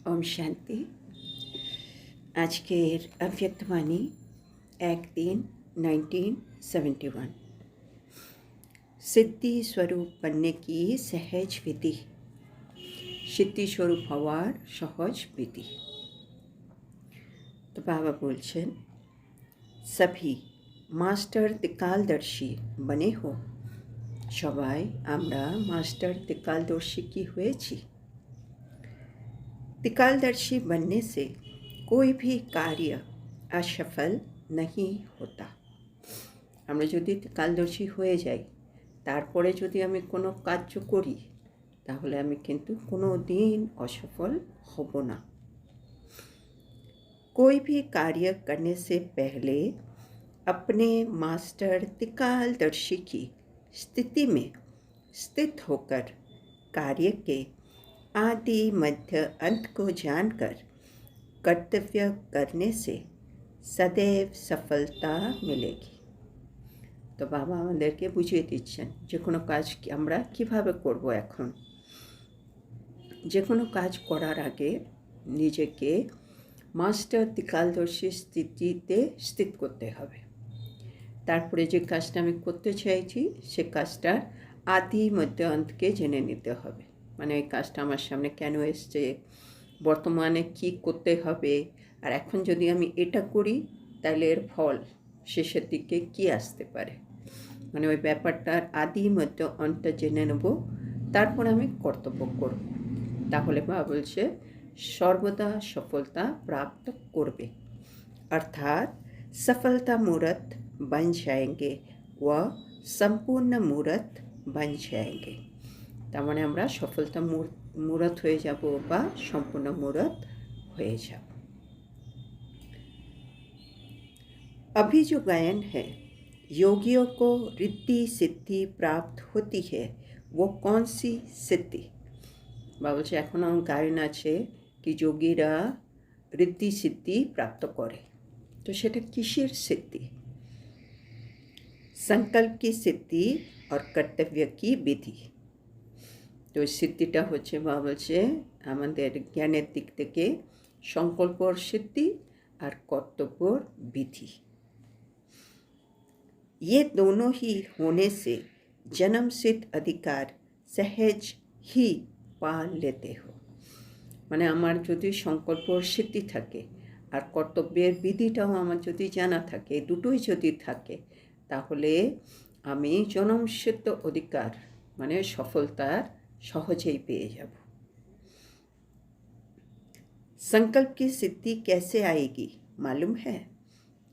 ओम शांति। आज के अव्यक्तवाणी 1/3/1971। सिद्धि स्वरूप बनने की सहज विधि। सिद्धि स्वरूप हवार सहज विधि। तो बाबा बोलছেন सभी मास्टर त्रिकालदर्शी बने हो। সবাই আমরা मास्टर त्रिकालदर्शी की হয়েছি। त्रिकालदर्शी बनने से कोई भी कार्य असफल नहीं होता। আমরা যদি त्रिकालदर्शी হয়ে যাই, তারপরে যদি আমি কোনো কার্য করি, তাহলে আমি কিন্তু কোনো দিন असफल হব না। कोई भी कार्य करने से पहले अपने मास्टर त्रिकालदर्शी की स्थिति में स्थित होकर कार्य के आदि मध्य अंत को जानकर कर्तव्य करने से सदैव सफलता मिलेगी। तो बाबा আমাদেরকে বুঝিয়ে দিচ্ছেন যে কোনো কাজ আমরা কিভাবে করব। এখন যে কোনো কাজ করার আগে নিজেকে মাস্টার त्रिकालदर्शी স্থিতিতে স্থিত করতে হবে। তারপরে যে কাজটা আমি করতে চাইছি সে কাজটার আদি মধ্য অন্তকে জেনে নিতে হবে। মানে এই কাজটা আমার সামনে কেন এসছে, বর্তমানে কি করতে হবে, আর এখন যদি আমি এটা করি তাহলে এর ফল শেষের দিকে কি আসতে পারে। মানে ওই ব্যাপারটার আদি মধ্য অন্তটা জেনে নেব, তারপর আমি কর্তব্য করব। তাহলে বাবা বলছে সর্বদা সফলতা প্রাপ্ত করবে, अर्थात सफलता मूर्त बन जाएंगे व संपूर्ण मूर्त बन जाएंगे। তার মানে আমরা সফলতা मूर्त হয়ে যাব বা সম্পূর্ণ मूर्त হয়ে যাব। अभी जो गायन है, योगियों को रिद्धि सिद्धि प्राप्त होती है, वो कौन सी सिद्धि? বা বলছে এখন আমার গায়ন আছে कि যোগীরা রিদ্ধি সিদ্ধি প্রাপ্ত করে। तो সেটা কিসের সিদ্ধি? संकल्प की सिद्धि और कर्तव्य की विधि। तो সিদ্ধিটা হচ্ছে বা বলছে আমাদের জ্ঞানের দিক থেকে সংকল্পর সিদ্ধি আর কর্তব্যর বিধি। ये दोनों ही होने से जन्म सिद्ध अधिकार सहज ही पा लेते हो। মানে আমার যদি সংকল্পর সিদ্ধি থাকে আর কর্তব্যের বিধিটাও আমার যদি জানা থাকে, দুটোই যদি থাকে, তাহলে আমি জনমসিদ্ধ অধিকার মানে সফলতার সহজেই পেয়ে যাব। संकल्प की सिद्धि कैसे आएगी मालूम है?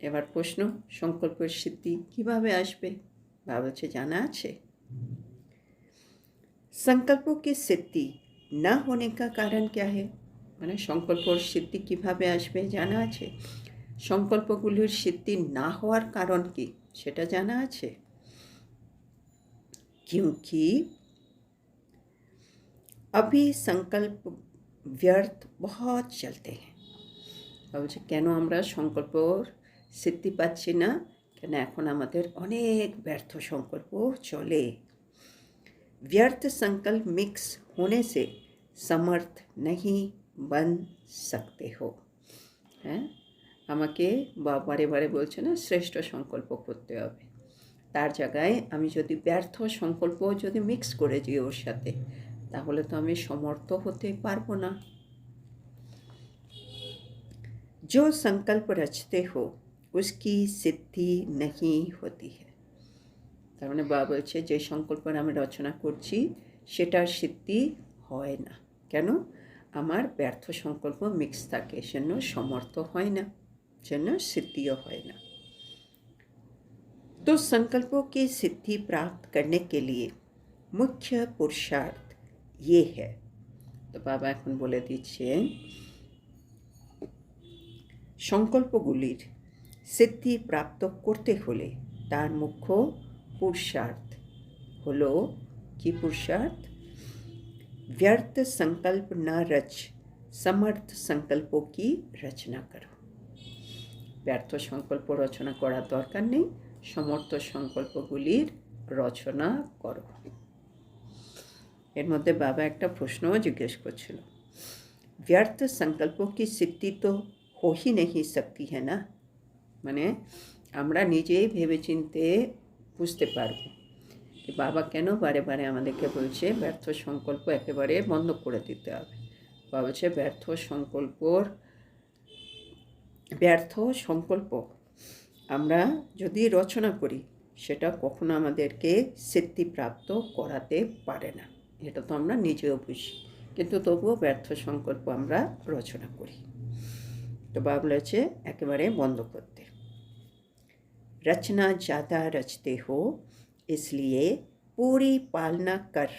এবার প্রশ্ন, সংকল্পের সিদ্ধি কিভাবে আসবে? বা বলছে জানা আছে। संकल्पों की सिद्धि न होने का कारण क्या है? মানে সংকল্পর সিদ্ধি কিভাবে আসবে জানা আছে। সংকল্পগুলির সিদ্ধি না হওয়ার কারণ কি সেটা জানা আছে। क्योंकि अभी संकल्प व्यर्थ बहुत चलते हैं। বলছে কেন আমরা সংকল্পর সিদ্ধি পাচ্ছি না? কেন এখন আমাদের অনেক ব্যর্থ সংকল্প চলে। व्यर्थ संकल्प मिक्स होने से समर्थ नहीं बन सकते हो। হ্যাঁ, আমাকে বারে বারে বলছে না শ্রেষ্ঠ সংকল্প করতে হবে, তার জায়গায় আমি যদি ব্যর্থ সংকল্প যদি মিক্স করে দিই ওর সাথে, তাহলে তো আমি সমর্থ হতে পারবো না। जो संकल्प रचते हो उसकी सिद्धि नहीं होती है। তার মানে বাবা বলছে যে সংকল্প আমি রচনা করছি সেটার সিদ্ধি হয় না। কেন? আমার ব্যর্থ সংকল্প মিক্স থাকে, সেজন্য সমর্থ হয় না, সেজন্য সিদ্ধিও হয় না। तो संकल्पों की सिद्धि प्राप्त करने के लिए मुख्य पुरुषार्थ ये है। तो বাবা এখন বলে দিচ্ছেন সংকল্পগুলির সিদ্ধি প্রাপ্ত করতে হলে তার মুখ্য पुरुषार्थ হলো কি? पुरुषार्थ व्यर्थ संकल्प न रच समर्थ संकल्पों की रचना करो। ব্যর্থ সংকল্প রচনা করার দরকার নেই, সমর্থ সংকল্পগুলির রচনা করো। এর মধ্যে বাবা একটা প্রশ্নও জিজ্ঞেস করছিল, व्यर्थ संकल्पों की सिद्धि तो हो ही नहीं सकती है ना। মানে আমরা নিজেই ভেবেচিন্তে বুঝতে পারবো যে বাবা কেন বারে বারে আমাদেরকে বলছে ব্যর্থ সংকল্প একেবারে বন্ধ করে দিতে হবে। বাবা বলছে ব্যর্থ সংকল্প আমরা যদি রচনা করি সেটা কখনো আমাদেরকে সিদ্ধিপ্রাপ্ত করাতে পারে না। এটা তো আমরা নিজেও বুঝি, কিন্তু তবুও ব্যর্থ সংকল্প আমরা রচনা করি। তো বাবা বলেছে একেবারে বন্ধ করতে। रचना ज़्यादा रचते हो इसलिए पूरी पालना कर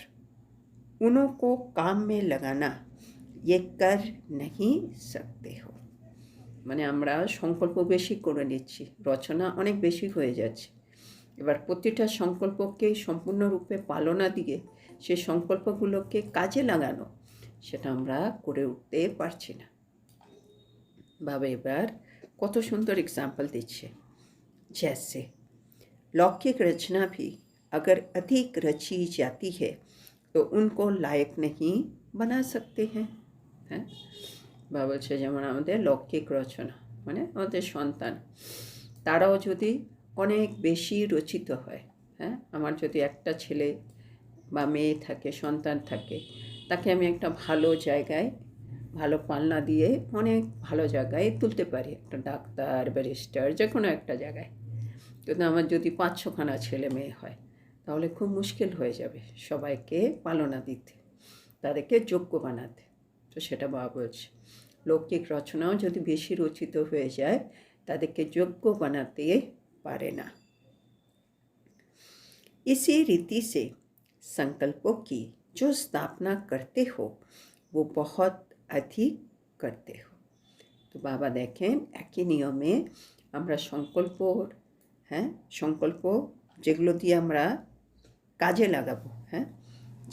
उन्हों को काम में लगाना ये कर नहीं सकते हो। মানে আমরা সংকল্প বেশি করে নিচ্ছি, রচনা অনেক বেশি হয়ে যাচ্ছে। এবার প্রতিটা সংকল্পকে সম্পূর্ণরূপে পালনা দিয়ে সে সংকল্পগুলোকে কাজে লাগানো সেটা আমরা করে উঠতে পারছি না। বাবা এবার কত সুন্দর এক্সাম্পল দিচ্ছে। जैसे लौकिक रचना भी अगर अधिक रची जाती है तो उनको लायक नहीं बना सकते हैं। হ্যাঁ, বা বলছে যেমন আমাদের লৌকিক রচনা মানে আমাদের সন্তান, তারাও যদি অনেক বেশি রচিত হয়, হ্যাঁ, আমার যদি একটা ছেলে বা মেয়ে থাকে, সন্তান থাকে, তাকে আমি একটা ভালো জায়গায় ভালো পালনা দিয়ে অনেক ভালো জায়গায় তুলতে পারি, একটা ডাক্তার, ব্যারিস্টার, যে কোনো একটা জায়গায়। কিন্তু আমার যদি 5-6খানা ছেলে মেয়ে হয় তাহলে খুব মুশকিল হয়ে যাবে সবাইকে পালনা দিতে, তাদেরকে যোগ্য বানাতে। তো সেটা বাবা বলছে লৌকিক রচনাও যদি বেশি রচিত হয়ে যায় তাদেরকে যোগ্য বানাতে পারে না। इसी रीति से संकल्पों की जो स्थापना करते हो वो बहुत अधिक करते हो। তো বাবা দেখেন একই নিয়মে আমরা সংকল্প যেগুলো দিয়ে আমরা কাজে লাগাবো, হ্যাঁ,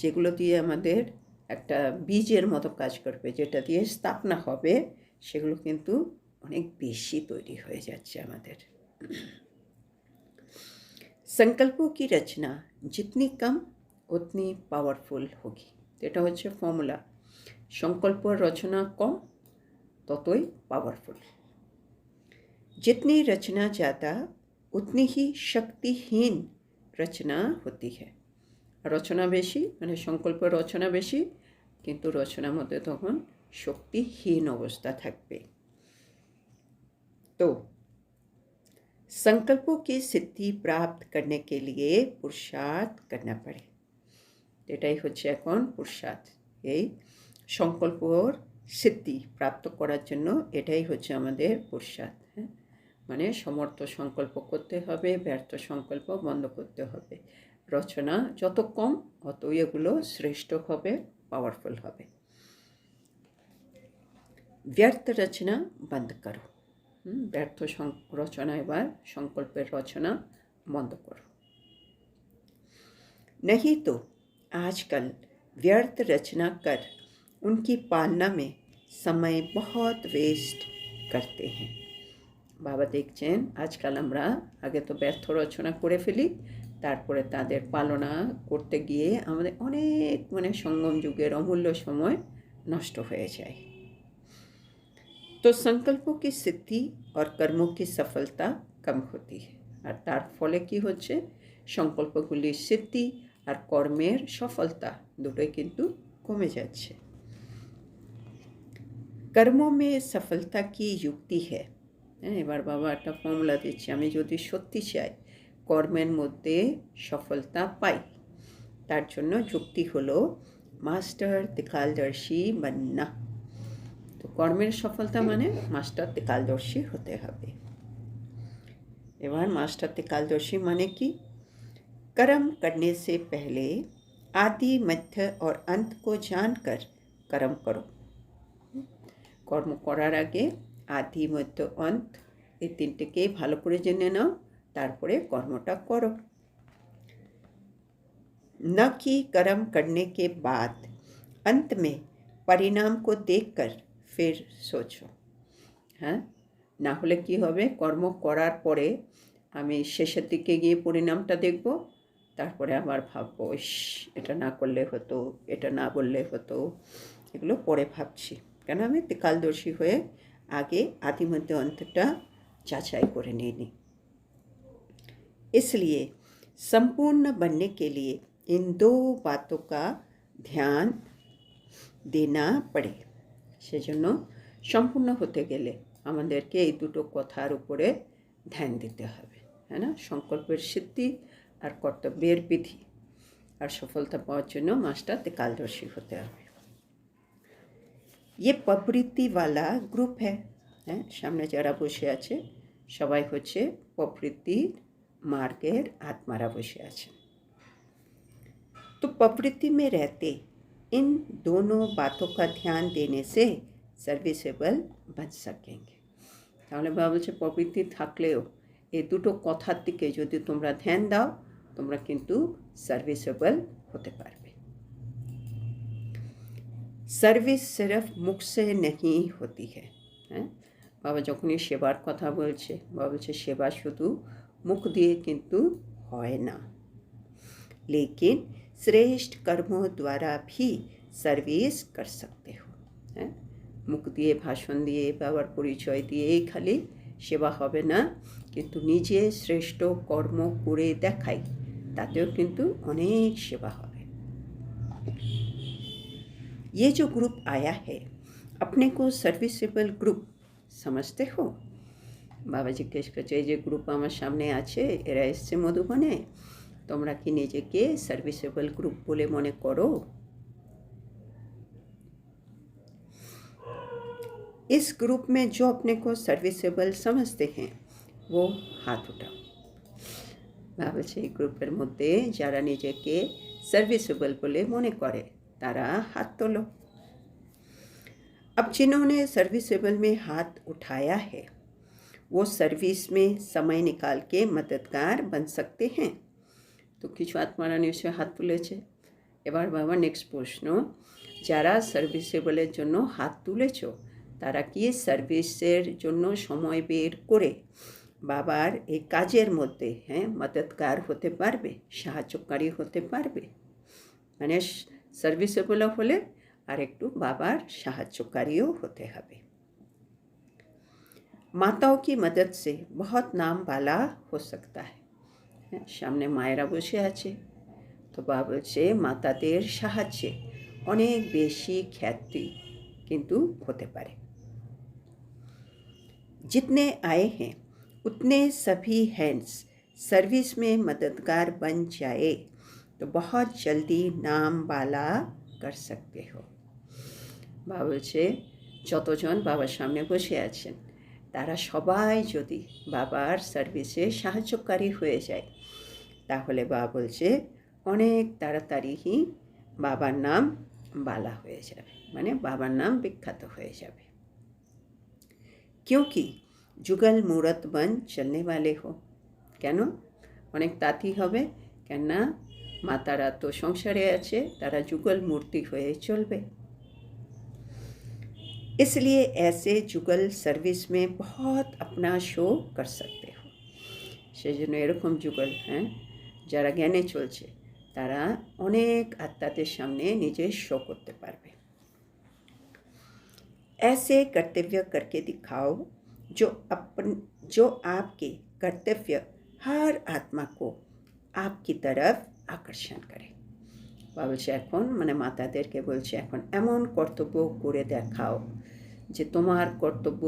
যেগুলো দিয়ে আমাদের একটা বীজের মতো কাজ করবে, যেটা দিয়ে স্থাপনা হবে, সেগুলো কিন্তু অনেক বেশি তৈরি হয়ে যাচ্ছে আমাদের। संकल्पों की रचना जितनी कम उतनी पावरफुल होगी। এটা হচ্ছে ফর্মুলা, সংকল্প রচনা কম ততই পাওয়ারফুল। जितनी रचना ज़्यादा उतनी ही शक्तिहीन रचना होती है। রচনা বেশি মানে সংকল্প রচনা বেশি, কিন্তু রচনার মধ্যে তখন শক্তিহীন অবস্থা থাকবে। তো संकल्पों की सिद्धि प्राप्त करने के लिए पुरुषार्थ करना पड़े। এটাই হচ্ছে এখন পুরুষার্থ। এই সংকল্পর সিদ্ধি প্রাপ্ত করার জন্য এটাই হচ্ছে আমাদের পুরুষার্থ। হ্যাঁ, মানে সমর্থ সংকল্প করতে হবে, ব্যর্থ সংকল্প বন্ধ করতে হবে। রচনা যত কম অতই এগুলো শ্রেষ্ঠ হবে, পাওয়ারফুল হবে। ব্যর্থ রচনা বন্ধ করো। ব্যর্থ রচনা এবার সংকল্পের রচনা বন্ধ করো। नहीं तो आजकल व्यर्थ रचना कर उनकी पालना में समय बहुत वेस्ट करते हैं। বাবা দেখছেন আজকাল আমরা আগে তো ব্যর্থ রচনা করে ফেলি, তারপরে তাদের পালনা করতে গিয়ে আমাদের অনেক সঙ্গম যুগের অমূল্য সময় নষ্ট হয়ে যায়। तो संकल्पों की सिद्धि और कर्मों की सफलता कम होती है। আর তার ফলে কি হচ্ছে, সংকল্পগুলির সিদ্ধি আর কর্মের সফলতা দুটোই কিন্তু কমে যাচ্ছে। कर्मों में सफलता की युक्ति है। হ্যাঁ, এবার বাবা একটা ফর্মুলা দিচ্ছে, আমি যদি সত্যি চাই কর্মের মধ্যে সফলতা পাই, তার জন্য যুক্তি হলো মাস্টার ত্রিকালদর্শী बनना। তো কর্মের সফলতা মানে মাস্টার ত্রিকালদর্শী হতে হবে। এবার মাস্টার ত্রিকালদর্শী মানে কি? कर्म करने से पहले आदि मध्य और अंत को जानकर कर्म करो। কর্ম করার আগে আদি মধ্য অন্ত এই তিনটেকে ভালো করে জেনে নাও, তারপরে কর্মটা করো। न कि कर्म करने के बाद अंत में परिणाम को देखकर फिर सोचो। হ্যাঁ, না হলে কি হবে, কর্ম করার পরে আমি শেষের দিকে গিয়ে পরিণামটা দেখব, তারপরে আবার ভাববো ইস এটা না করলে হতো, এটা না বললে হতো, এগুলো পরে ভাবছি। কেন আমি ত্রিকালদর্শী হয়ে आगे आदि मध्य अंतटा जांचाई করে নিইনি। इसलिए संपूर्ण बनने के लिए इन दो बातों का ध्यान देना पड़े। সেজন্য সম্পূর্ণ হতে গেলে আমাদেরকে এই দুটো কথার উপরে ধ্যান দিতে হবে, है ना। संकल्पेर सिद्धि और कर्तव्येर विधि और सफलता पाওয়ার জন্য मास्टर ত্রিকালদর্শী হতে হবে। ये प्रवृत्ति वाला ग्रुप है, हैं सामने যারা বসে আছে সবাই হচ্ছে প্রবৃত্তির मार्गेर आत्मारा বসে আছে। तो प्रवृत्ति में रहते इन दोनों बातों का ध्यान देने से सर्विसेबल बन सकेंगे। তাহলে বাবা বলছে প্রবৃত্তি থাকলেও এই দুটো কথার দিকে যদি তোমরা ধ্যান দাও তোমরা কিন্তু সার্ভিসেবল হতে পারবে। सर्विस सिर्फ मुख से नहीं होती है, हैं बाबा যখনই সেবার কথা বলছে বাবা বলছে সেবা শুধু মুখ দিয়ে কিন্তু হয় না, लेकिन श्रेष्ठ कर्मों द्वारा भी सर्विस कर सकते हो, हैं मुख দিয়ে ভাষণ দিয়ে বাবার পরিচয় দিয়েই খালি সেবা হবে না, কিন্তু নিজে শ্রেষ্ঠ কর্ম করে দেখাই তাতেও কিন্তু অনেক সেবা হবে। ये जो ग्रुप आया है अपने को सर्विसेबल ग्रुप समझते हो? बाबा जिज्ञेस करছে এই যে গ্রুপ আমার সামনে আছে এরা এসছে মধুবনে, তোমরা কি নিজেকে সার্ভিসেবল গ্রুপ বলে মনে করো? इस ग्रुप में जो अपने को सर्विसेबल समझते हैं वो हाथ उठाओ। बाबा বলছে এই গ্রুপের মধ্যে যারা নিজেকে সার্ভিসেবল বলে মনে করে तारा हाथ तोलो। अब जिन्होंने सर्विसेबल में हाथ उठाया है वो सर्विस में समय निकाल के मददगार बन सकते हैं। तो কিছু আত্মারা নিশ্চয় হাত তুলেছে। এবার বাবা নেক্সট প্রশ্ন, যারা সার্ভিসেবলের জন্য হাত তুলেছো তারা কি সার্ভিসের জন্য সময় বের করে বাবার এই কাজের মধ্যে মদদগার হতে পারবে, সাহায্যকারী হতে পারবে? মানে सर्विसेबल होले और एकटू बाबार साहाय्यकारीও होते हबे। माताओं की मदद से बहुत नाम वाला हो सकता है, सामने मायरा बसे आछे तो बाबा बोलছে मातादेर साहाয্যে অনেক বেশি খ্যাতি किन्तु होते पारे। जितने आए हैं उतने सभी हैंड्स सर्विस में मददगार बन जाए तो बहुत जल्दी नाम वाला कर सकते हो। बाबा बोलছে যতজন বাবার সামনে বসে আছেন তারা সবাই যদি বাবার সার্ভিসে সাহায্যকারী হয়ে যায় তাহলে বাবা বলছে অনেক তাড়াতাড়ি বাবার নাম বালা হয়ে যাবে, মানে বাবার নাম বিখ্যাত হয়ে যাবে। क्योंकि जुगल मूरत बन चलने वाले हो। কেন? অনেক তাঁতি হবে, কেননা मातारा तो संसारे आछे तारा जुगल मूर्ति हुए चलबे। इसलिए ऐसे जुगल सर्विस में बहुत अपना शो कर सकते हो। सेजন্য এরকম जुगल যারা জ্ঞানে চলছে তারা অনেক আত্মাদের সামনে নিজের শো করতে পারবে। ऐसे कर्तव्य करके दिखाओ जो आपके कर्तव्य हर आत्मा को आपकी तरफ আকর্ষণ করে। বাবা বলছে এখন মানে মাতাদেরকে বলছে এখন এমন কর্তব্য করে দেখাও যে তোমার কর্তব্য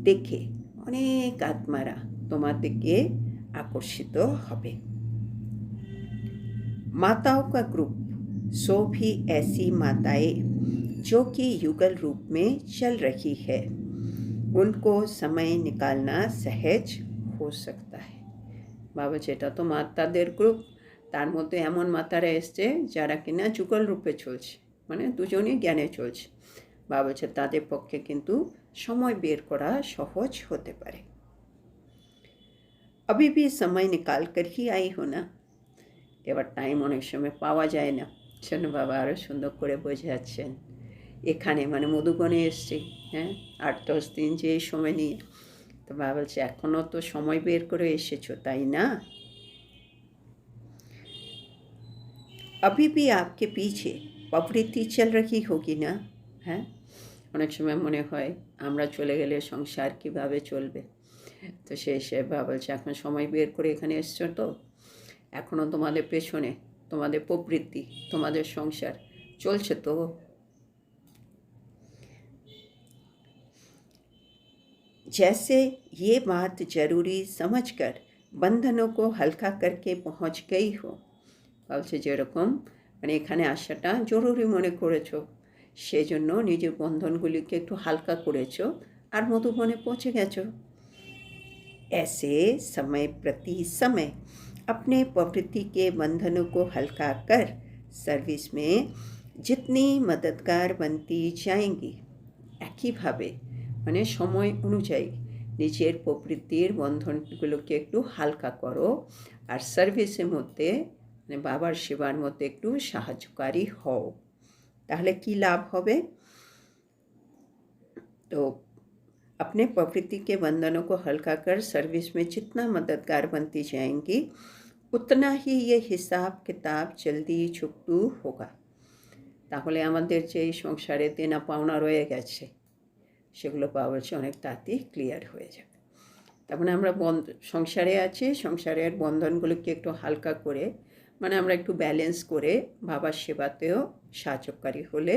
দেখে অনেক আত্মারা তোমার দিকে আকর্ষিত হবে। माताओं का ग्रुप सो भी ऐसी माताएं जो कि युगल रूप में चल रही है उनको समय निकालना सहज हो सकता है। बाबा যেটা তো মাতাদের গ্রুপ, তার মধ্যে এমন মাতারা এসছে যারা কিনা যুগল রূপে চলছে, মানে দুজনেই জ্ঞানে চলছে। বাবা বলছে তাদের পক্ষে কিন্তু সময় বের করা সহজ হতে পারে। अभी भी समय निकाल कर ही आई हो ना। এবার টাইম অনেক সময় পাওয়া যায় না, সেজন্য বাবা আরও সুন্দর করে বোঝাচ্ছেন। এখানে মানে মধুবনে এসছি 8-10 দিন যে সময় নিয়ে, তো বাবা বলছে এখনও তো সময় বের করে এসেছো তাই না? अभी भी आपके पीछे प्रवृत्ति चल रही होगी ना, है অনেক সময় মনে হয় আমরা চলে গেলে সংসার কিভাবে চলবে। তো সে বাবা বলছে, এখন সময় বের করে এখানে এসছো, তো এখনও তোমাদের পেছনে তোমাদের প্রবৃত্তি, তোমাদের সংসার চলছে তো। जैसे ये बात जरूरी समझकर बंधनों को हल्का करके पहुंच गई हो, বলছে যেরকম মানে এখানে আসাটা জরুরি মনে করেছো, সেজন্য নিজের বন্ধনগুলিকে একটু হালকা করেছো আর মধুবনে পৌঁছে গেছো। ऐसे समय प्रति समय अपने प्रवृत्ति के बंधनों को हल्का कर सर्विस में जितनी मददगार बनती जाएंगी, একইভাবে মানে সময় অনুযায়ী নিজের প্রবৃত্তির বন্ধনগুলোকে একটু হালকা করো আর সার্ভিসের মধ্যে মানে বাবার সেবার মধ্যে একটু সাহায্যকারী হও, তাহলে কি লাভ হবে। तो अपने प्रवृत्ति के बंधनों को हल्का कर सर्विस में जितना मददगार बनती जाएंगी, उतना ही ये हिसाब किताब जल्दी छुट्टू होगा। তাহলে আমাদের যে সংসারে দেনা পাওনা রয়ে গেছে সেগুলো পাওয়া বলছে অনেক তাড়াতাড়ি ক্লিয়ার হয়ে যাবে। তার মানে আমরা সংসারে আছি, সংসারের বন্ধনগুলোকে একটু হালকা করে মানে আমরা একটু ব্যালেন্স করে বাবার সেবাতেও সাহায্যকারী হলে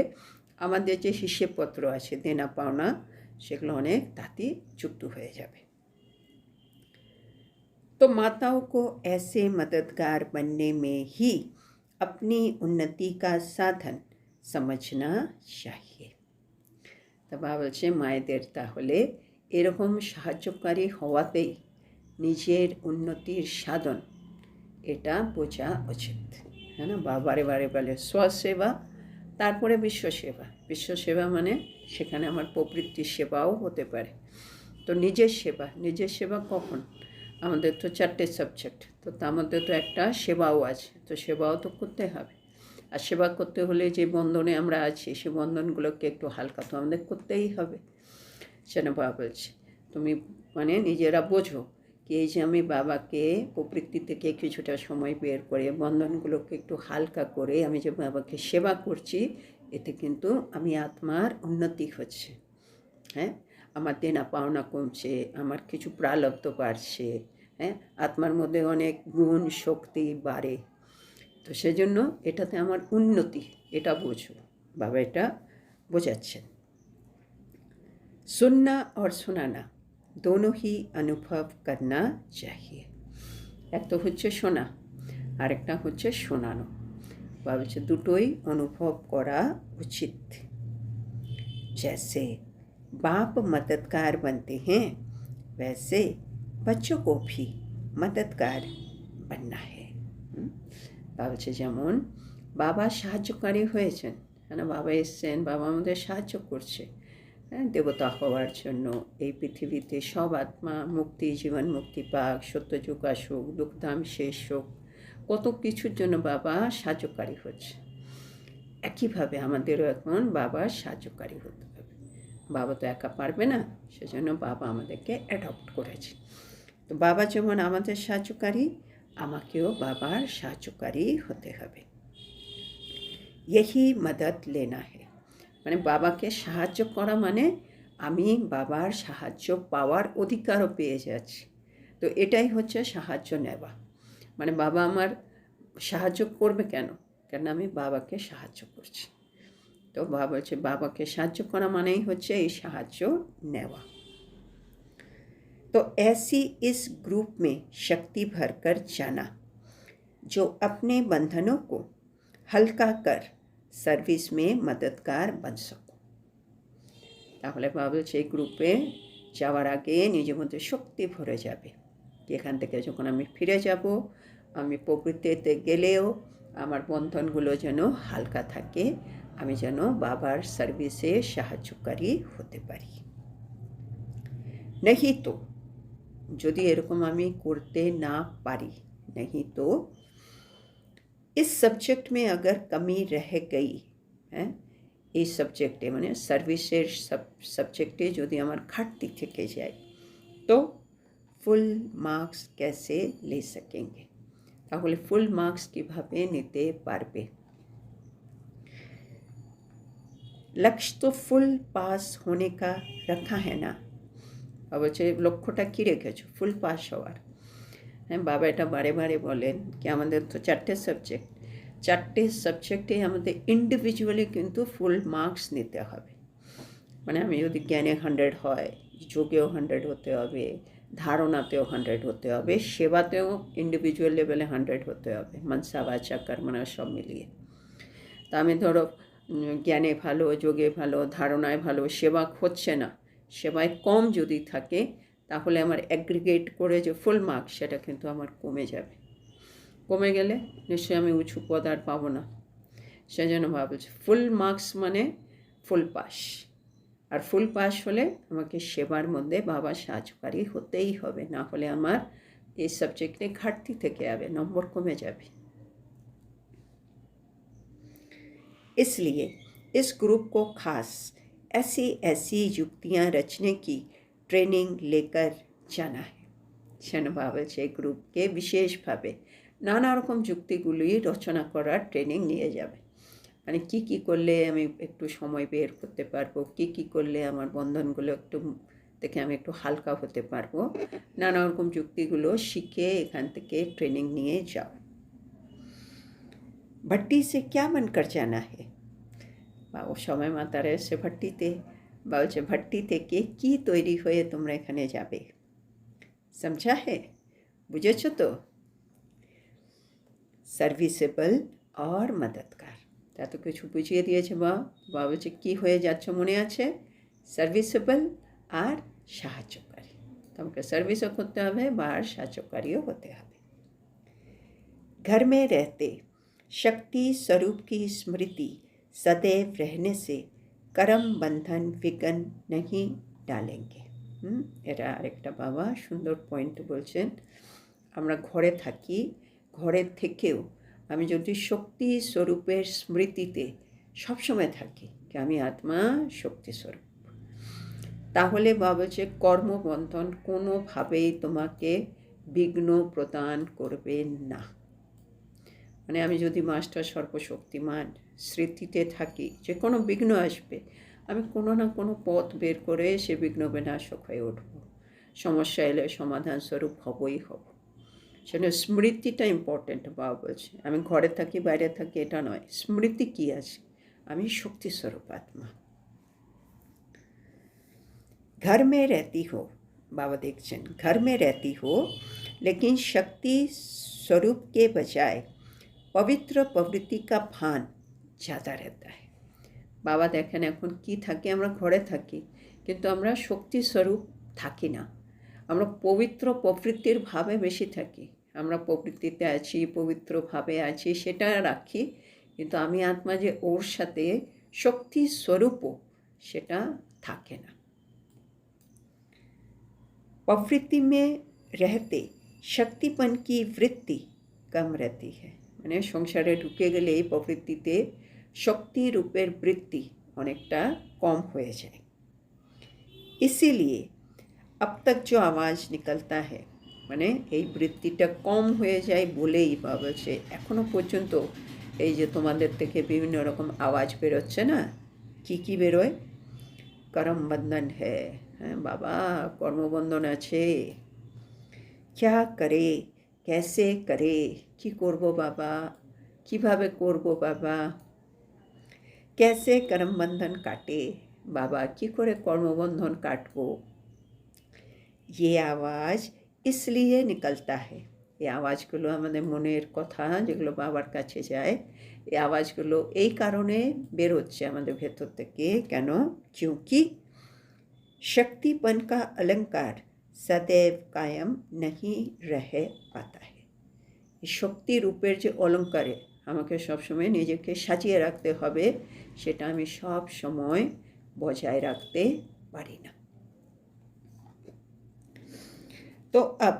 আমাদের যে হিসেবপত্র আছে দেনা পাওনা সেগুলো অনেক তাড়াতাড়ি চুক্ত হয়ে যাবে। तो माताओं को ऐसे मददगार बनने में ही अपनी उन्नति का साधन समझना चाहिए। তা বাবা বলছে মায়েদের তাহলে এরকম সাহায্যকারী হওয়াতেই নিজের উন্নতির সাধন এটা বোঝা উচিত, হ্যাঁ না। বারে বারে বলে স্বসেবা, তারপরে বিশ্বসেবা। বিশ্বসেবা মানে সেখানে আমার প্রবৃত্তির সেবাও হতে পারে। তো নিজের সেবা কখন, আমাদের তো 4টে সাবজেক্ট, তো তার মধ্যে তো একটা সেবাও আছে, তো সেবাও তো করতে হবে। আর সেবা করতে হলে যে বন্ধনে আমরা আছি সে বন্ধনগুলোকে একটু হালকা তো আমাদের করতেই হবে। সেন বাবা বলছে তুমি মানে নিজেরা বোঝো কি এই যে আমি বাবাকে প্রবৃত্তি থেকে কিছুটা সময় বের করে বন্ধনগুলোকে একটু হালকা করে আমি যে বাবাকে সেবা করছি, এতে কিন্তু আমি আত্মার উন্নতি হচ্ছে, হ্যাঁ। আমার দেনা পাওনা কমছে, আমার কিছু প্রালব্ধ বাড়ছে, হ্যাঁ, আত্মার মধ্যে অনেক গুণ শক্তি বাড়ে। তো সেজন্য এটাতে আমার উন্নতি, এটা বোঝো। বাবা এটা বোঝাচ্ছেন। सुनना और सुनाना दोनों ही अनुभव करना चाहिए। एक तो হচ্ছে শোনা আর একটা হচ্ছে শোনানো। বাবা বলছে দুটোই অনুভব করা উচিত। जैसे बाप मददगार बनते हैं वैसे बच्चों को भी मददगार बनना है। বাবা বলছে যেমন বাবা সাহায্যকারী হয়েছেন, হ্যাঁ, বাবা এসছেন, বাবা আমাদের সাহায্য করছে, হ্যাঁ, দেবতা হওয়ার জন্য। এই পৃথিবীতে সব আত্মা মুক্তি, জীবন মুক্তি পাক, সত্যযুগ আসুক, দুঃখধাম শেষ হোক, কত কিছুর জন্য বাবা সাহায্যকারী হচ্ছে। একইভাবে আমাদেরও এখন বাবার সাহায্যকারী হতে হবে। বাবা তো একা পারবে না, সেজন্য বাবা আমাদেরকে অ্যাডপ্ট করেছে। তো বাবা যেমন আমাদের সাহায্যকারী, আমাকেও বাবার সাহায্যকারী হতে হবে। यही मदद लेना है, মানে বাবাকে সাহায্য করা মানে আমি বাবার সাহায্য পাওয়ার অধিকারও পেয়ে যাচ্ছি। তো এটাই হচ্ছে সাহায্য নেওয়া। মানে বাবা আমার সাহায্য করবে কেন, কেন আমি বাবাকে সাহায্য করছি। তো বাবা বলছে বাবাকে সাহায্য করা মানেই হচ্ছে এই সাহায্য নেওয়া। तो ऐसी इस ग्रुप में शक्ति भरकर जाना जो अपने बंधनों को हल्का कर सर्विस में मददगार बन सको। তাহলে বাবা বলছে এই গ্রুপে যাওয়ার আগে নিজের মধ্যে শক্তি ভরে যাবে, এখান থেকে যখন আমি ফিরে যাব আমি প্রবৃত্তিতে গেলেও আমার বন্ধনগুলো যেন হালকা থাকে, আমি যেন বাবার সার্ভিসে সাহায্যকারী হতে পারি। नहीं तो যদি এরকম আমি করতে না পারি, नहीं तो इस सब्जेक्ट में अगर कमी रह गई, হ্যাঁ, এই সাবজেক্টে মানে সার্ভিসের সাবজেক্টে যদি আমার ঘাটতি থেকে যায় তো ফুল মার্কস कैसे ले सकेंगे, তাহলে ফুল মার্কস কীভাবে নিতে পারবে। लक्ष्य तो फुल पास होने का रखा है ना। বলছে লক্ষ্যটা কী রেখেছো? ফুল পাস হওয়ার। হ্যাঁ, বাবা এটা বারে বারে বলেন কি আমাদের তো 4টে সাবজেক্ট, 4টে সাবজেক্টেই আমাদের ইন্ডিভিজুয়ালি কিন্তু ফুল মার্কস নিতে হবে। মানে আমি যদি জ্ঞানে 100 হয়, যোগেও 100 হতে হবে, ধারণাতেও 100 হতে হবে, সেবাতেও ইন্ডিভিজুয়াল লেভেলে 100 হতে হবে, মনসা বাচা কর্মণা সব মিলিয়ে। তা আমি ধরো জ্ঞানে ভালো, যোগে ভালো, ধারণায় ভালো, সেবা হচ্ছে না, সেবায় কম যদি থাকে তাহলে আমার অ্যাগ্রিগেট করে যে ফুল মার্কস সেটা কিন্তু আমার কমে যাবে। কমে গেলে নিশ্চয়ই আমি উঁচু পদ আর পাবো না। সেজন্য ভাবছি ফুল মার্কস মানে ফুল পাস। আর ফুল পাস হলে আমাকে সেবার মধ্যে বাবা সাহায্যকারী হতেই হবে, না হলে আমার এই সাবজেক্টে ঘাটতি থেকে যাবে, নম্বর কমে যাবে। इसलिए इस ग्रुप को खास ऐसी ऐसी युक्तियाँ रचने की ट्रेनिंग लेकर जाना है। সেন বাবা সেই গ্রুপকে বিশেষভাবে নানা রকম যুক্তিগুলি রচনা করার ট্রেনিং নিয়ে যাবে। মানে কী কী করলে আমি একটু সময় বের করতে পারবো, কী কী করলে আমার বন্ধনগুলো একটু থেকে আমি একটু হালকা হতে পারবো, নানা রকম যুক্তিগুলো শিখে এখান থেকে ট্রেনিং নিয়ে যাও। भट्टी से क्या बनकर जाना है? বাবা সময় মাতারা এসে ভট্টিতে, বা বলছে ভট্টি থেকে কী তৈরি হয়ে তোমরা এখানে যাবে। समझा है? বুঝেছ তো? সার্ভিসেবল আর মদদগার। এত কিছু বুঝিয়ে দিয়েছে বাবা বলছে কী হয়ে যাচ্ছ মনে আছে? সার্ভিসেবল আর সাহায্যকারী। তোমাকে সার্ভিসও করতে হবে বা সাহায্যকারীও হতে হবে। घर में रहते शक्ति स्वरूप की स्मृति सदैव रहने से कर्म बंधन विघ्न नहीं डालेंगे। এটা আরেকটা বাবা সুন্দর পয়েন্ট বলছেন। আমরা ঘরে থাকি, ঘরের থেকেও আমি যদি শক্তি স্বরূপের স্মৃতিতে সবসময় থাকি কি আমি আত্মা শক্তি স্বরূপ, তাহলে বাবা বলছে কর্মবন্ধন কোনোভাবেই তোমাকে বিঘ্ন প্রদান করবে না। মানে আমি যদি মাস্টার সর্বশক্তিমান স্মৃতিতে থাকি, যে কোনো বিঘ্ন আসবে, আমি কোনো না কোনো পথ বের করে সে বিঘ্ন বিনাশক হয়ে উঠব, সমস্যা এলে সমাধান স্বরূপ হবই হব। সেটা স্মৃতিটা ইম্পর্টেন্ট বাবা বলছে। আমি ঘরে থাকি বাইরে থাকি এটা নয়, স্মৃতি কী আছে, আমি শক্তিস্বরূপ আত্মা। घर में रहती हो, बाबा देखছেন घर में रहती हो लेकिन शक्ति स्वरूप के बजाय पवित्र प्रवृत्ति का भान ज़्यादा रहता है। বাবা দেখেন এখন কি থাকি, আমরা ঘরে থাকি কিন্তু আমরা শক্তি স্বরূপ থাকি না, আমরা পবিত্র প্রবৃত্তির ভাবে বেশি থাকি। আমরা প্রবৃত্তিতে আছি, পবিত্রভাবে আছি সেটা রাখি, কিন্তু আমি আত্মা যে ওর সাথে শক্তি স্বরূপও সেটা থাকে না। प्रवृत्ति में रहते शक्तिपन की वृत्ति कम रहती है। মানে সংসারে ঢুকে গেলে এই প্রবৃত্তিতে শক্তি রূপের বৃত্তি অনেকটা কম হয়ে যায়। इसीलिए अब तक जो आवाज़ निकलता है, মানে এই বৃত্তিটা কম হয়ে যায় বলেই বা বলছে এখনও পর্যন্ত এই যে তোমাদের থেকে বিভিন্ন রকম আওয়াজ বেরোচ্ছে না, কি কি বেরোয়? कर्म बंधन है। হ্যাঁ বাবা, কর্মবন্ধন আছে। क्या करे, कैसे करे, কি করব বাবা, কিভাবে করব বাবা, कैसे कर्म बंधन काटे, বাবা কি করে কর্মবন্ধন কাটবো। ये आवाज़ इसलिए निकलता है, এই আওয়াজগুলো আমাদের মনের কথা যেগুলো বাবার কাছে যায়, এই আওয়াজগুলো এই কারণে বেরোচ্ছে আমাদের ভেতর থেকে। কেন? क्योंकि शक्तिपन का अलंकार सदैव कायम नहीं रह पाता है। শক্তি রূপের যে অলঙ্কারে আমাকে সবসময় নিজেকে সাজিয়ে রাখতে হবে, সেটা আমি সব সময় বজায় রাখতে পারি না। तो अब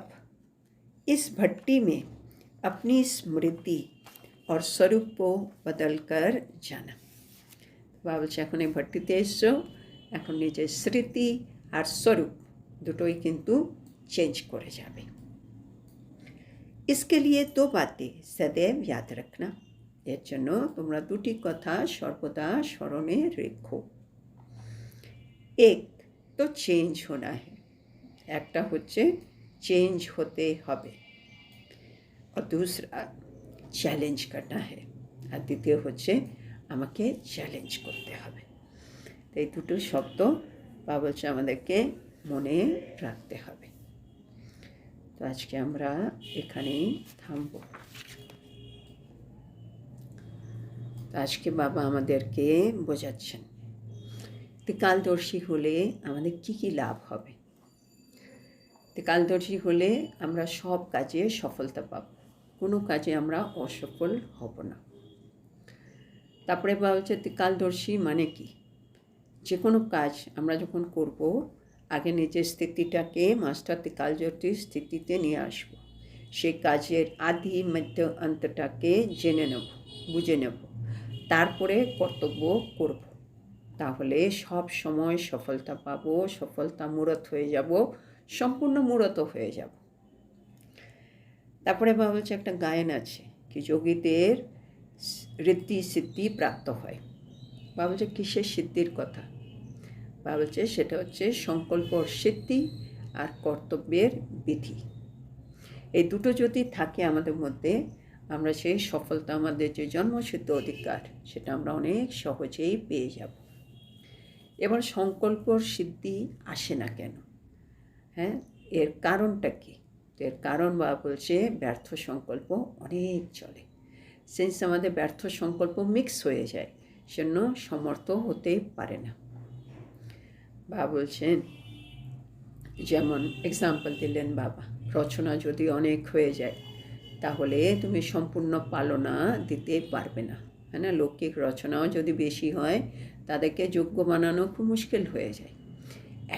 इस भट्टी में अपनी स्मृति और स्वरूप को बदल कर जाना। বাবা বলছে এখন এই ভট্টিতে এসছো, এখন নিজের স্মৃতি আর স্বরূপ দুটোই কিন্তু চেঞ্জ করে যাবে। इसके लिए दो बातें सदैव याद रखना। এর জন্য তোমরা দুটি কথা সর্বদা স্মরণে রেখো। এক তো চেঞ্জ হোনা है, একটা হচ্ছে চেঞ্জ হতে হবে, আর दूसरा চ্যালেঞ্জ करना है, আর দ্বিতীয় হচ্ছে আমাকে চ্যালেঞ্জ করতে হবে। তো এই দুটো শব্দ বাবা বলছে আমাদেরকে মনে রাখতে হবে। তো আজকে আমরা এখানেই থামব। তো আজকে বাবা আমাদেরকে বোঝাচ্ছেন ত্রিকালদর্শী হলে আমাদের কি কি লাভ হবে। ত্রিকালদর্শী হলে আমরা সব কাজে সফলতা পাব, কোনো কাজে আমরা অসফল হব না। তারপরে বাবা হচ্ছে ত্রিকালদর্শী মানে কি, যে কোনো কাজ আমরা যখন করব আগে নিজের স্থিতিটাকে মাস্টার ত্রিকালদর্শী স্থিতিতে নিয়ে আসব, সেই কাজের আদি মধ্য অন্তটাকে জেনে নেব, বুঝে নেব, তারপরে কর্তব্য করব, তাহলে সব সময় সফলতা পাবো, সফলতা মূরত হয়ে যাব, সম্পূর্ণ মূরত হয়ে যাব। তারপরে বাবা বলছে একটা গায়ন আছে কি যোগীদের ঋদ্ধি সিদ্ধি প্রাপ্ত হয়। বাবা বলছে কিসের সিদ্ধির কথা? বাবা বলছে সেটা হচ্ছে সংকল্প সিদ্ধি আর কর্তব্যের বিধি। এই দুটো যদি থাকে আমাদের মধ্যে, আমরা সেই সফলতা, আমাদের যে জন্মসিদ্ধ অধিকার, সেটা আমরা অনেক সহজেই পেয়ে যাব। এবার সংকল্প সিদ্ধি আসে না কেন? হ্যাঁ, এর কারণটা কি? এর কারণ বাবা বলছে ব্যর্থ সংকল্প অনেক চলে। সেন্স আমাদের ব্যর্থ সংকল্প মিক্স হয়ে যায়, সেজন্য সমর্থ হতে পারে না। বাবা বলছেন, যেমন এক্সাম্পল দিলেন বাবা, রচনা যদি অনেক হয়ে যায় তাহলে তুমি সম্পূর্ণ পালনা দিতে পারবে না, হ্যাঁ না? লৌকিক রচনাও যদি বেশি হয় তাদেরকে যোগ্য বানানো খুব মুশকিল হয়ে যায়।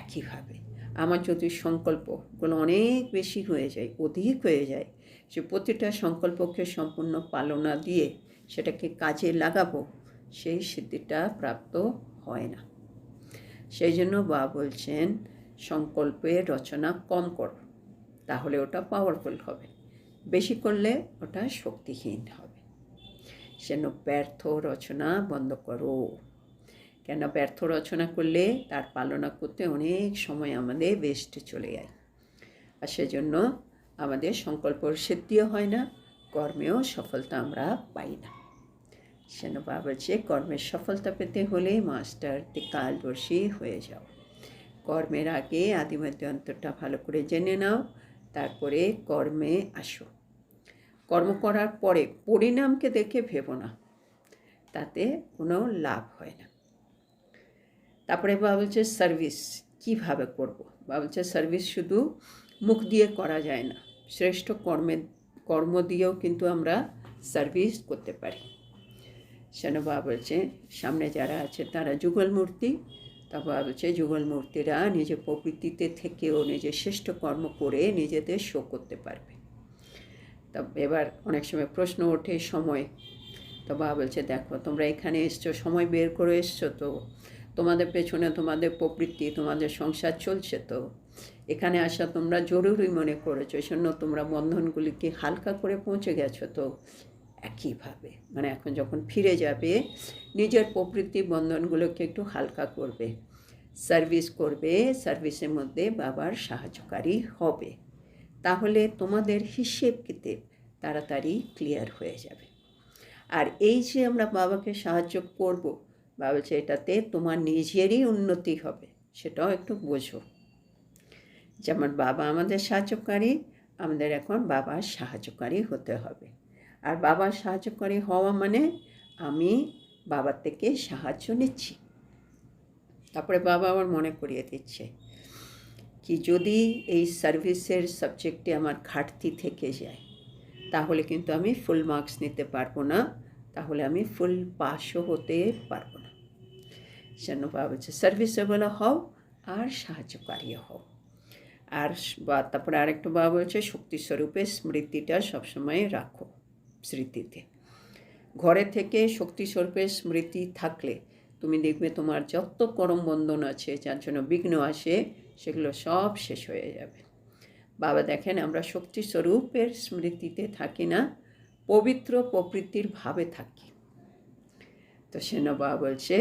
একইভাবে আমার যদি সংকল্পগুলো অনেক বেশি হয়ে যায়, অধিক হয়ে যায়, যে প্রতিটা সংকল্পকে সম্পূর্ণ পালনা দিয়ে সেটাকে কাজে লাগাবো, সেই সিদ্ধিটা প্রাপ্ত হয় না। সেই জন্য বাবা বলছেন সংকল্পের রচনা কম করো, তাহলে ওটা পাওয়ারফুল হবে, বেশি করলে ওটা শক্তিহীন হবে। সেজন্য ব্যর্থ রচনা বন্ধ করো। কেন ব্যর্থ রচনা করলে তার পালনা করতে অনেক সময় আমাদের ওয়েস্ট চলে যায়, আর সেজন্য আমাদের সংকল্প সিদ্ধিও হয় না, কর্মেও সফলতা আমরা পাই না। সেজন্য বাবা বলছে কর্মের সফলতা পেতে হলে মাস্টার ত্রিকালদর্শী হয়ে যাও। কর্মের আগে আদিমধ্য অন্তরটা ভালো করে জেনে নাও, তারপরে কর্মে আসো। কর্ম করার পরে পরিণামকে দেখে ভেবো না, তাতে কোনো লাভ হয় না। তারপরে বাবা বলছে সার্ভিস কীভাবে করব। বাবা বলছে সার্ভিস শুধু মুখ দিয়ে করা যায় না, শ্রেষ্ঠ কর্ম দিয়েও কিন্তু আমরা সার্ভিস করতে পারি। সেন বাবা বলছে সামনে যারা আছে তারা যুগল মূর্তি, তা বাবা বলছে যুগল মূর্তিরা নিজের প্রকৃতিতে থেকেও নিজের শ্রেষ্ঠ কর্ম করে নিজেদের শো করতে পারবে। তা এবার অনেক সময় প্রশ্ন ওঠে সময়, তো বাবা বলছে দেখো তোমরা এখানে এসছো, সময় বের করে এসছো, তো তোমাদের পেছনে তোমাদের প্রবৃত্তি, তোমাদের সংসার চলছে, তো এখানে আসা তোমরা জরুরি মনে করেছো, এই জন্য তোমরা বন্ধনগুলিকে হালকা করে পৌঁছে গেছো। তো একইভাবে মানে এখন যখন ফিরে যাবে নিজের প্রবৃত্তি বন্ধনগুলোকে একটু হালকা করবে, সার্ভিস করবে, সার্ভিসের মধ্যে বাবার সাহায্যকারী হবে, তাহলে তোমাদের হিসেব কিতাব তাড়াতাড়ি ক্লিয়ার হয়ে যাবে। আর এই যে আমরা বাবাকে সাহায্য করব, বাবা বলছে এটাতে তোমার নিজেরই উন্নতি হবে, সেটাও একটু বোঝো। যেমন বাবা আমাদের সাহায্যকারী, আমাদের এখন বাবার সাহায্যকারী হতে হবে। আর বাবার সাহায্যকারী হওয়া মানে আমি বাবার থেকে সাহায্য নিচ্ছি। তারপরে বাবা আবার মনে করিয়ে দিচ্ছে কি যদি এই সার্ভিসের সাবজেক্টে আমার ঘাটতি থেকে যায় তাহলে কিন্তু আমি ফুল মার্কস নিতে পারবো না, তাহলে আমি ফুল পাসও হতে পারবো না। সেজন্য বাবা বলছে সার্ভিসেবল হও আর সাহায্যকারীও হও। আর তারপরে আরেকটু বাবা বলছে শক্তিস্বরূপের স্মৃতিটা সবসময় রাখো স্মৃতিতে। ঘরে থেকে শক্তিস্বরূপের স্মৃতি থাকলে তুমি দেখবে তোমার যত করম বন্ধন আছে, যার জন্য বিঘ্ন আসে, সেগুলো সব শেষ হয়ে যাবে। বাবা দেখেন আমরা শক্তিস্বরূপের স্মৃতিতে থাকি না, পবিত্র প্রকৃতির ভাবে থাকি। তো সেন বাবা বলছে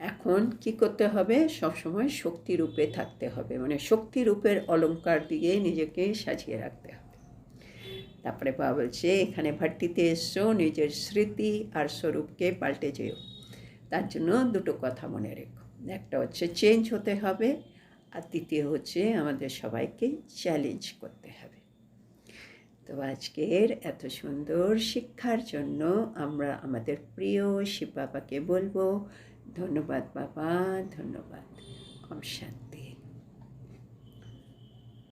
এখন কি করতে হবে, সবসময় শক্তিরূপে থাকতে হবে, মানে শক্তিরূপের অলঙ্কার দিয়ে নিজেকে সাজিয়ে রাখতে হবে। তারপরে বাবা বলছে এখানে ভাট্টিতে এসো, নিজের স্মৃতি আর স্বরূপকে পাল্টে যেও। তার জন্য দুটো কথা মনে রেখো, একটা হচ্ছে চেঞ্জ হতে হবে, আর দ্বিতীয় হচ্ছে আমাদের সবাইকে চ্যালেঞ্জ করতে হবে। তো আজকের এত সুন্দর শিক্ষার জন্য আমরা আমাদের প্রিয় শিব বাবাকে বলবো ধন্যবাদ বাবা, ধন্যবাদ। ওম শান্তি।